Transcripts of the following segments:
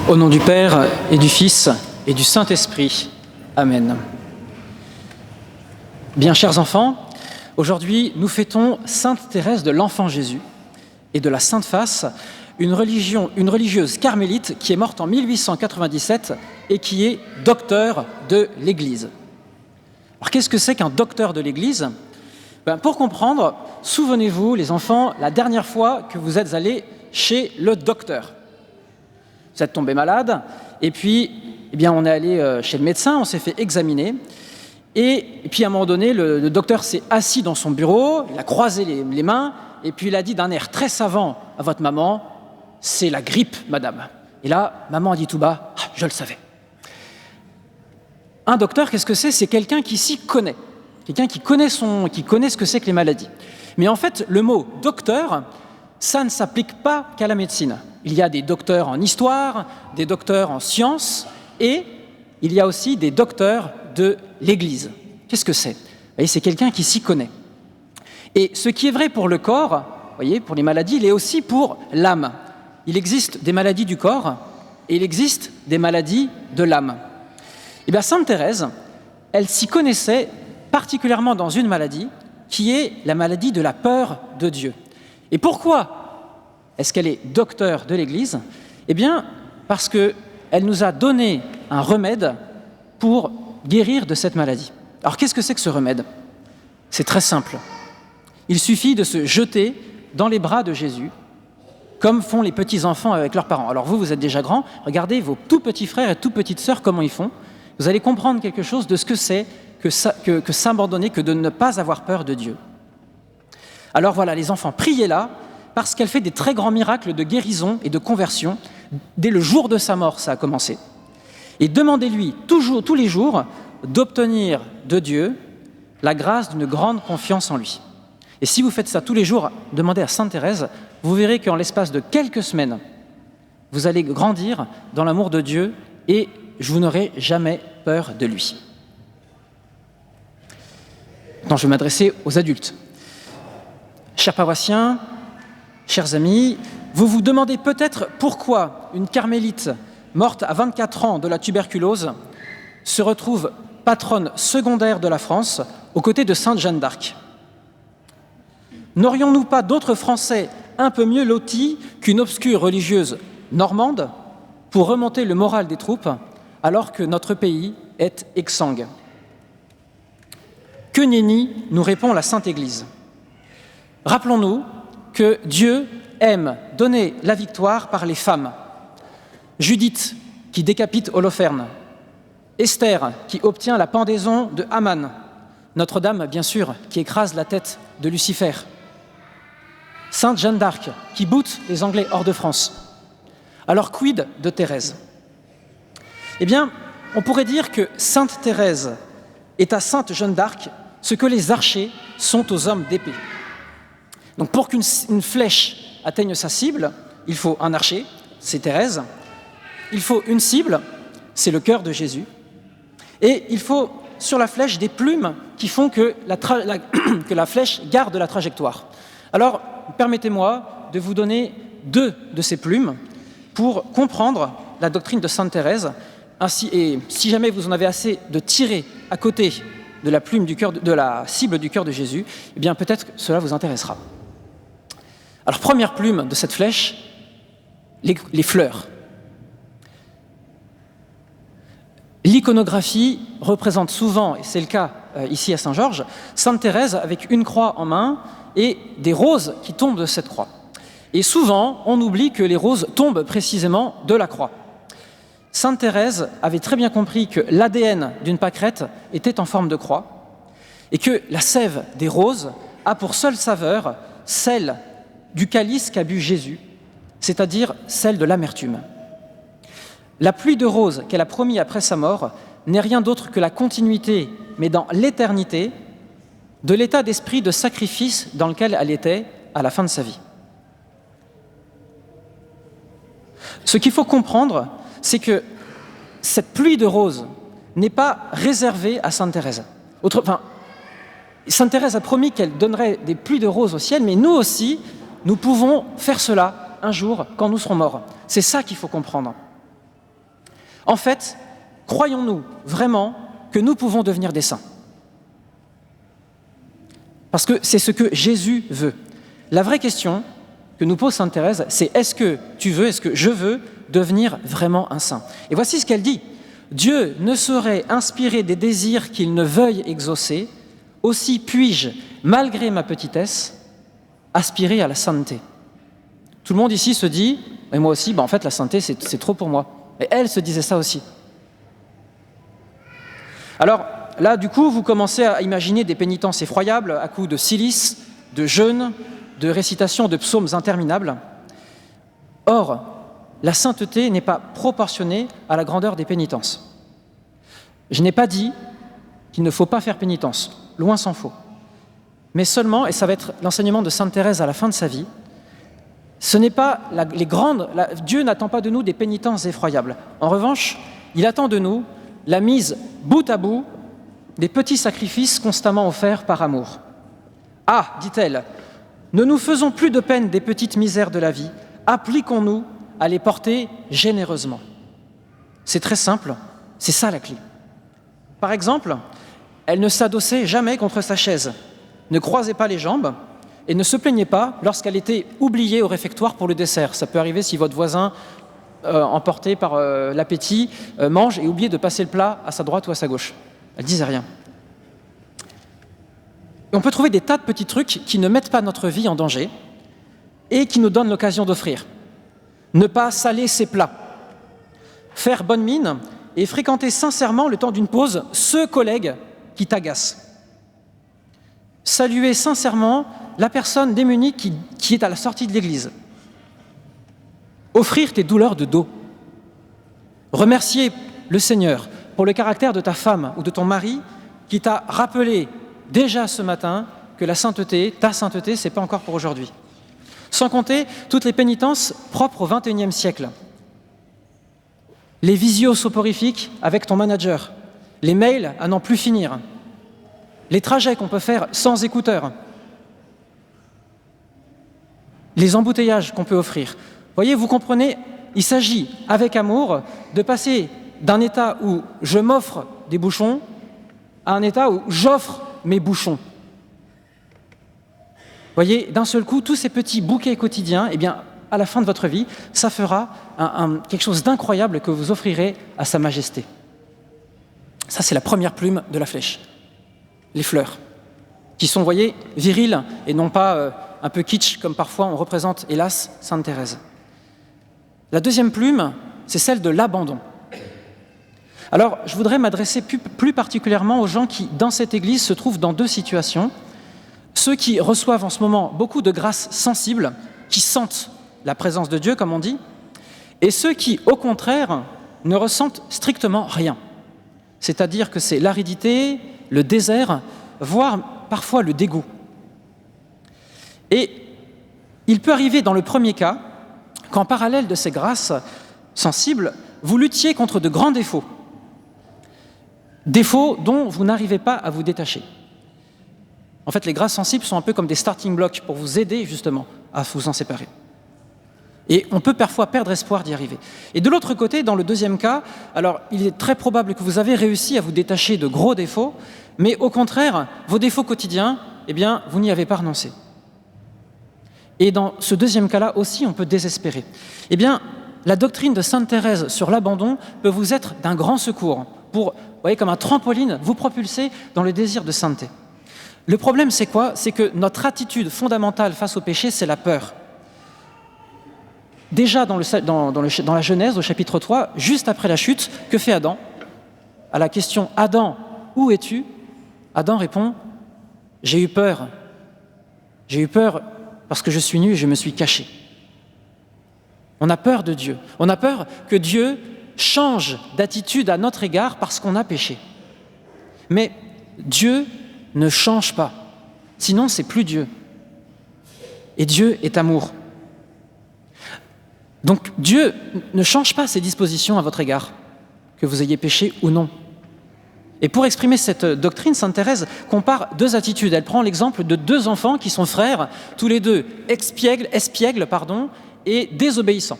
Au nom du Père et du Fils et du Saint-Esprit. Amen. Bien, chers enfants, aujourd'hui, nous fêtons Sainte Thérèse de l'Enfant Jésus et de la Sainte Face, une religieuse carmélite qui est morte en 1897 et qui est docteur de l'Église. Alors, qu'est-ce que c'est qu'un docteur de l'Église ? Pour comprendre, souvenez-vous, les enfants, la dernière fois que vous êtes allés chez le docteur. Vous êtes tombé malade, et puis on est allé chez le médecin, on s'est fait examiner, et puis à un moment donné, le docteur s'est assis dans son bureau, il a croisé les mains, et puis il a dit d'un air très savant à votre maman, « C'est la grippe, madame ». Et là, maman a dit tout bas, « Ah, je le savais ». Un docteur, qu'est-ce que c'est ? C'est quelqu'un qui s'y connaît, quelqu'un qui connaît ce que c'est que les maladies. Mais en fait, le mot « docteur », ça ne s'applique pas qu'à la médecine. Il y a des docteurs en histoire, des docteurs en sciences, et il y a aussi des docteurs de l'Église. Qu'est-ce que c'est ? Vous voyez, c'est quelqu'un qui s'y connaît. Et ce qui est vrai pour le corps, vous voyez, pour les maladies, il est aussi pour l'âme. Il existe des maladies du corps et il existe des maladies de l'âme. Et bien, Sainte Thérèse, elle s'y connaissait particulièrement dans une maladie qui est la maladie de la peur de Dieu. Et pourquoi est-ce qu'elle est docteur de l'Église ? Eh bien, parce qu'elle nous a donné un remède pour guérir de cette maladie. Alors, qu'est-ce que c'est que ce remède ? C'est très simple. Il suffit de se jeter dans les bras de Jésus, comme font les petits-enfants avec leurs parents. Alors vous êtes déjà grands, regardez vos tout petits frères et tout petites sœurs, comment ils font. Vous allez comprendre quelque chose de ce que c'est que s'abandonner, que de ne pas avoir peur de Dieu. Alors voilà, les enfants, priez-la, parce qu'elle fait des très grands miracles de guérison et de conversion. Dès le jour de sa mort, ça a commencé. Et demandez-lui tous les jours d'obtenir de Dieu la grâce d'une grande confiance en lui. Et si vous faites ça tous les jours, demandez à Sainte Thérèse, vous verrez qu'en l'espace de quelques semaines, vous allez grandir dans l'amour de Dieu et vous n'aurez jamais peur de lui. Maintenant, je vais m'adresser aux adultes. Chers paroissiens, chers amis, vous vous demandez peut-être pourquoi une carmélite morte à 24 ans de la tuberculose se retrouve patronne secondaire de la France aux côtés de Sainte Jeanne d'Arc. N'aurions-nous pas d'autres Français un peu mieux lotis qu'une obscure religieuse normande pour remonter le moral des troupes alors que notre pays est exsangue ? Que nenni, nous répond la Sainte Église. Rappelons-nous que Dieu aime donner la victoire par les femmes. Judith qui décapite Holoferne, Esther qui obtient la pendaison de Haman, Notre-Dame bien sûr qui écrase la tête de Lucifer, Sainte Jeanne d'Arc qui boute les Anglais hors de France. Alors quid de Thérèse ? Eh bien, on pourrait dire que Sainte Thérèse est à Sainte Jeanne d'Arc ce que les archers sont aux hommes d'épée. Donc pour qu'une flèche atteigne sa cible, il faut un archer, c'est Thérèse, il faut une cible, c'est le cœur de Jésus, et il faut sur la flèche des plumes qui font que la flèche garde la trajectoire. Alors, permettez-moi de vous donner 2 de ces plumes pour comprendre la doctrine de Sainte Thérèse, et si jamais vous en avez assez de tirer à côté de la plume du cœur, de la cible du cœur de Jésus, eh bien peut-être que cela vous intéressera. Alors, première plume de cette flèche, les fleurs. L'iconographie représente souvent, et c'est le cas ici à Saint-Georges, Sainte Thérèse avec une croix en main et des roses qui tombent de cette croix. Et souvent, on oublie que les roses tombent précisément de la croix. Sainte Thérèse avait très bien compris que l'ADN d'une pâquerette était en forme de croix et que la sève des roses a pour seule saveur celle du calice qu'a bu Jésus, c'est-à-dire celle de l'amertume. La pluie de roses qu'elle a promis après sa mort n'est rien d'autre que la continuité, mais dans l'éternité, de l'état d'esprit de sacrifice dans lequel elle était à la fin de sa vie. Ce qu'il faut comprendre, c'est que cette pluie de roses n'est pas réservée à Sainte Thérèse. Sainte Thérèse a promis qu'elle donnerait des pluies de roses au ciel, mais nous aussi, nous pouvons faire cela un jour quand nous serons morts. C'est ça qu'il faut comprendre. En fait, croyons-nous vraiment que nous pouvons devenir des saints? Parce que c'est ce que Jésus veut. La vraie question que nous pose sainte Thérèse, c'est est-ce que tu veux, est-ce que je veux devenir vraiment un saint? Et voici ce qu'elle dit. Dieu ne saurait inspirer des désirs qu'il ne veuille exaucer, aussi puis-je, malgré ma petitesse, aspirer à la sainteté. Tout le monde ici se dit, et moi aussi, en fait la sainteté c'est trop pour moi. Et elle se disait ça aussi. Alors là, du coup, vous commencez à imaginer des pénitences effroyables à coups de cilice, de jeûne, de récitation de psaumes interminables. Or, la sainteté n'est pas proportionnée à la grandeur des pénitences. Je n'ai pas dit qu'il ne faut pas faire pénitence, loin s'en faut. Mais seulement, et ça va être l'enseignement de sainte Thérèse à la fin de sa vie, ce n'est pas Dieu n'attend pas de nous des pénitences effroyables. En revanche, il attend de nous la mise bout à bout des petits sacrifices constamment offerts par amour. Ah, dit-elle, ne nous faisons plus de peine des petites misères de la vie, appliquons-nous à les porter généreusement. C'est très simple, c'est ça la clé. Par exemple, elle ne s'adossait jamais contre sa chaise, ne croisait pas les jambes et ne se plaignait pas lorsqu'elle était oubliée au réfectoire pour le dessert. Ça peut arriver si votre voisin, emporté par l'appétit, mange et oublie de passer le plat à sa droite ou à sa gauche. Elle ne disait rien. Et on peut trouver des tas de petits trucs qui ne mettent pas notre vie en danger et qui nous donnent l'occasion d'offrir. Ne pas saler ses plats, faire bonne mine et fréquenter sincèrement le temps d'une pause ce collègue qui t'agace. Saluer sincèrement la personne démunie qui est à la sortie de l'église. Offrir tes douleurs de dos. Remercier le Seigneur pour le caractère de ta femme ou de ton mari qui t'a rappelé déjà ce matin que la sainteté, ta sainteté, c'est pas encore pour aujourd'hui. Sans compter toutes les pénitences propres au XXIe siècle. Les visios soporifiques avec ton manager, les mails à n'en plus finir, les trajets qu'on peut faire sans écouteurs, les embouteillages qu'on peut offrir. Voyez, vous comprenez, il s'agit, avec amour, de passer d'un état où je m'offre des bouchons à un état où j'offre mes bouchons. Voyez, d'un seul coup, tous ces petits bouquets quotidiens, eh bien, à la fin de votre vie, ça fera quelque chose d'incroyable que vous offrirez à Sa Majesté. Ça, c'est la première plume de la flèche. Les fleurs, qui sont, voyez, viriles et non pas un peu kitsch, comme parfois on représente, hélas, sainte Thérèse. La deuxième plume, c'est celle de l'abandon. Alors, je voudrais m'adresser plus particulièrement aux gens qui, dans cette église, se trouvent dans deux situations. Ceux qui reçoivent en ce moment beaucoup de grâces sensibles, qui sentent la présence de Dieu, comme on dit, et ceux qui, au contraire, ne ressentent strictement rien. C'est-à-dire que c'est l'aridité, le désert, voire parfois le dégoût. Et il peut arriver dans le premier cas qu'en parallèle de ces grâces sensibles, vous luttiez contre de grands défauts. Défauts dont vous n'arrivez pas à vous détacher. En fait, les grâces sensibles sont un peu comme des starting blocks pour vous aider justement à vous en séparer. Et on peut parfois perdre espoir d'y arriver. Et de l'autre côté, dans le deuxième cas, alors il est très probable que vous avez réussi à vous détacher de gros défauts, mais au contraire, vos défauts quotidiens, eh bien, vous n'y avez pas renoncé. Et dans ce deuxième cas-là aussi, on peut désespérer. Eh bien, la doctrine de sainte Thérèse sur l'abandon peut vous être d'un grand secours pour, vous voyez, comme un trampoline, vous propulser dans le désir de sainteté. Le problème, c'est quoi? C'est que notre attitude fondamentale face au péché, c'est la peur. Déjà dans la Genèse, au chapitre 3, juste après la chute, que fait Adam? À la question « Adam, où es-tu » Adam répond « J'ai eu peur. J'ai eu peur parce que je suis nu et je me suis caché. » On a peur de Dieu. On a peur que Dieu change d'attitude à notre égard parce qu'on a péché. Mais Dieu ne change pas. Sinon, c'est plus Dieu. Et Dieu est amour. Donc Dieu ne change pas ses dispositions à votre égard, que vous ayez péché ou non. Et pour exprimer cette doctrine, sainte Thérèse compare deux attitudes. Elle prend l'exemple de deux enfants qui sont frères, tous les deux espiègles, et désobéissants.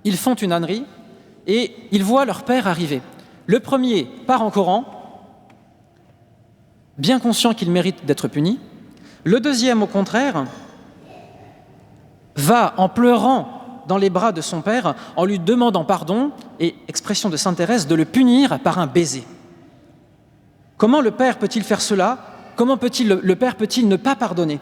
Ils font une ânerie, et ils voient leur père arriver. Le premier part en courant, bien conscient qu'il mérite d'être puni. Le deuxième, au contraire, va en pleurant dans les bras de son père, en lui demandant pardon, et, expression de sainte Thérèse, de le punir par un baiser. Comment le père peut-il faire cela? Comment le père peut-il ne pas pardonner?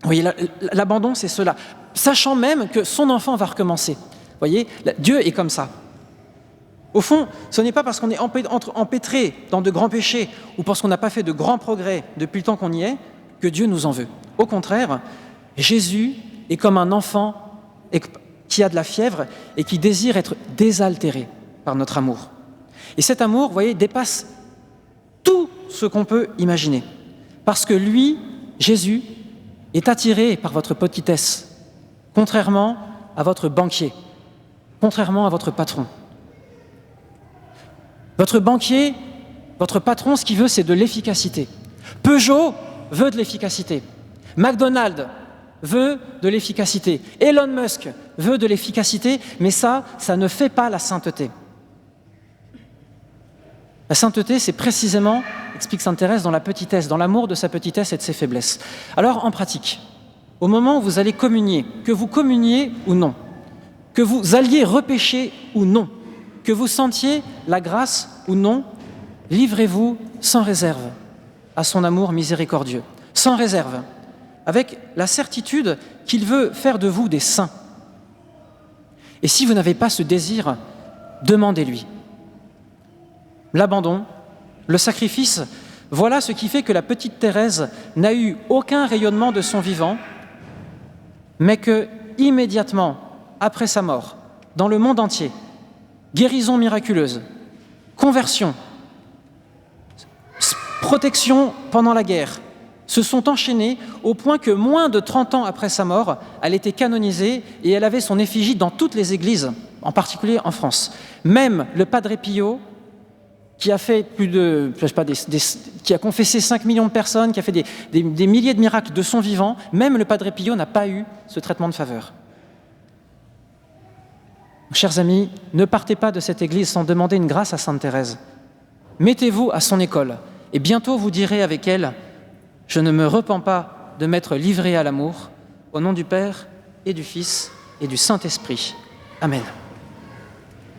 Vous voyez, l'abandon, c'est cela. Sachant même que son enfant va recommencer. Vous voyez, Dieu est comme ça. Au fond, ce n'est pas parce qu'on est empêtré dans de grands péchés ou parce qu'on n'a pas fait de grands progrès depuis le temps qu'on y est que Dieu nous en veut. Au contraire, Jésus est comme un enfant qui a de la fièvre et qui désire être désaltéré par notre amour. Et cet amour, vous voyez, dépasse tout ce qu'on peut imaginer. Parce que lui, Jésus, est attiré par votre petitesse, contrairement à votre banquier, contrairement à votre patron. Votre banquier, votre patron, ce qu'il veut, c'est de l'efficacité. Peugeot veut de l'efficacité. McDonald's veut de l'efficacité. Elon Musk veut de l'efficacité, mais ça ne fait pas la sainteté. La sainteté, c'est précisément, explique sainte Thérèse, dans la petitesse, dans l'amour de sa petitesse et de ses faiblesses. Alors, en pratique, au moment où vous allez communier, que vous communiez ou non, que vous alliez repêcher ou non, que vous sentiez la grâce ou non, livrez-vous sans réserve à son amour miséricordieux, sans réserve, avec la certitude qu'il veut faire de vous des saints. Et si vous n'avez pas ce désir, demandez-lui. L'abandon, le sacrifice, voilà ce qui fait que la petite Thérèse n'a eu aucun rayonnement de son vivant, mais que, immédiatement après sa mort, dans le monde entier, guérison miraculeuse, conversion, protection pendant la guerre, se sont enchaînés au point que moins de 30 ans après sa mort, elle était canonisée et elle avait son effigie dans toutes les églises, en particulier en France. Même le Padre Pio, qui a fait qui a confessé 5 millions de personnes, qui a fait des milliers de miracles de son vivant, même le Padre Pio n'a pas eu ce traitement de faveur. Chers amis, ne partez pas de cette église sans demander une grâce à sainte Thérèse. Mettez-vous à son école et bientôt vous direz avec elle « Je ne me repens pas de m'être livré à l'amour, au nom du Père et du Fils et du Saint-Esprit. Amen. »